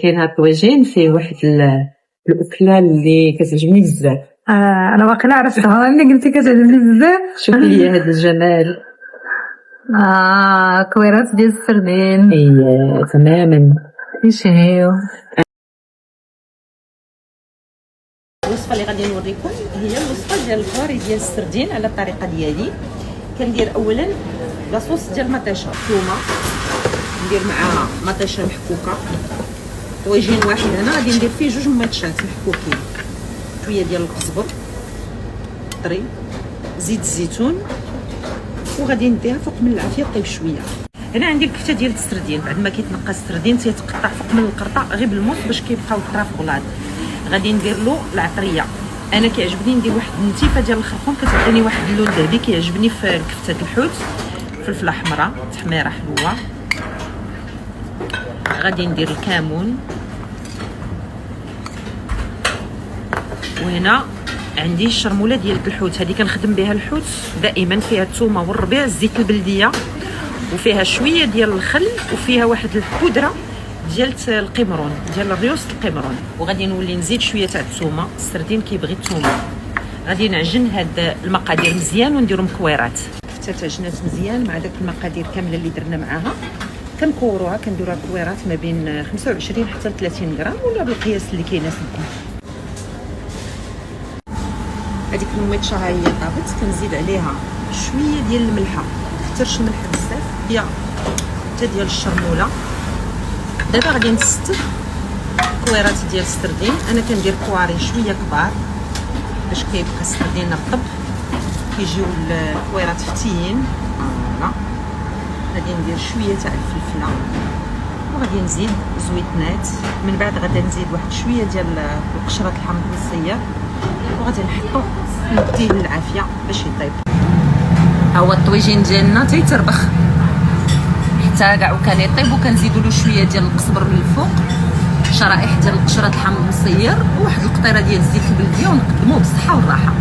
كاين هاد الطويجين فيه واحد الاكله اللي كتعجبني بزاف. انا واقيلا عرفتها ملي قلتي كتعجبني بزاف. شوفي لي هذا الجمال. كويرات ديال السردين. اي تماما. ايش هي الوصفه اللي غادي نوريكم هي الوصفه ديال الكواري ديال السردين على الطريقه ديالي. كندير اولا لاصوص ديال المطيشه، ثومه، ندير معاها مطيشه محكوكه، طويجين واحد هنا غادي ندير فيه 2 مطيشات محكوكين، شويه ديال القزبر طري، زيت الزيتون، وغادي نديها فوق من العافيه طيب شويه. هنا عندي الكفته ديال السردين، بعد ما كيتنقى السردين تيتقطع فوق من القرطه غير بالموس باش كيبقاو طراف غلاظ. غادي ندير له العطريه، انا كيعجبني ندير واحد النتيفه ديال الخرقوم كتعطيني واحد اللون ذهبي كيعجبني في كفته الحوت. فلفله حمراء تحميره حلوه. غادي ندير الكمون، وهنا عندي الشرموله ديال الحوت، هذه كنخدم بها الحوت دائما، فيها الثومه والربيع، الزيت البلديه، وفيها شويه ديال الخل، وفيها واحد البودره ديال القمرون ديال الريوس القمرون. وغادي نولي نزيد شويه تاع الثومه، السردين كيبغي الثومه. غادي نعجن هاد المقادير مزيان ونديرهم كويرات. حتى تعجنات مزيان مع داك المقادير كامله اللي درنا معاها، كنكوروها كنديروها كويرات ما بين 25 حتى 30 غرام ولا بالقياس اللي كيناسبكم. هذيك الميتشه ها هي طابت، كنزيد عليها شويه ديال الملحه، كثرش الملح بزاف، هي حتى ديال الشرموله. دابا غادي نستف كويرات ديال السردين. انا كندير كواري شويه كبار باش كيبقى السردين رطب، كيجيو الكويرات فتيين. فوالا غادي ندير شويه تاع الفلفله، وغادي نزيد زويتنات، من بعد غادي نزيد واحد شويه ديال القشره الحامض الصيار، وغادي نحطو نديه للعافيه باش يطيب. ها هو الطويجين ديالنا تيتربخ حتى كاع وكان يطيب، وكنزيدوا له شويه ديال القزبر من الفوق، شرائح ديال القشره الحامض المصير، وواحد القطيره ديال الزيت البلديه، ونقدموه بالصحه والراحه.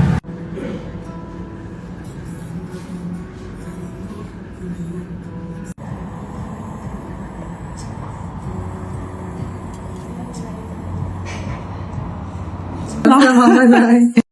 لا